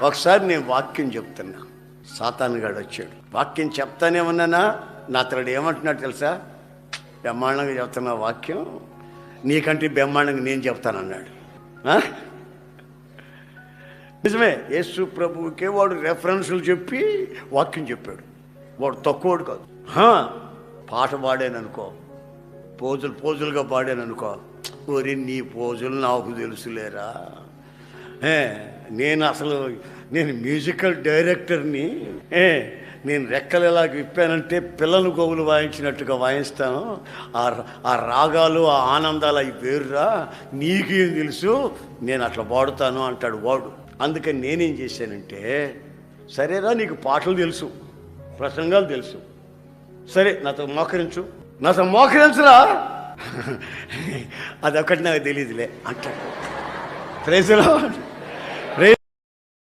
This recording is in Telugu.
ఒకసారి నేను వాక్యం చెప్తున్నా, సాతానుగాడు వచ్చాడు. వాక్యం చెప్తానే ఉన్నానా, నా అతడు ఏమంటున్నాడు తెలుసా? బ్రహ్మాండంగా చెప్తున్నా వాక్యం, నీకంటే బ్రహ్మాండంగా నేను చెప్తానన్నాడు. నిజమే, యేసు ప్రభువుకే వాడు రెఫరెన్సులు చెప్పి వాక్యం చెప్పాడు. వాడు తక్కువడు కాదు. పాట పాడాననుకో, పోజులుగా పాడాననుకో, ఓరి నీ పోజులు నాకు తెలుసులేరా, నేను మ్యూజికల్ డైరెక్టర్ని, నేను రెక్కలు ఎలా విప్పానంటే పిల్లలు గోవులు వాయించినట్టుగా వాయిస్తాను, ఆ రాగాలు ఆ ఆనందాలు అవి వేరురా, నీకేం తెలుసు, నేను అట్లా పాడుతాను అంటాడు వాడు. అందుకని నేనేం చేశానంటే, సరేరా నీకు పాటలు తెలుసు, ప్రసంగాలు తెలుసు, సరే నాతో మోకరించురా, అదొకటి నాకు తెలియదులే అంటాడు. Praise lord.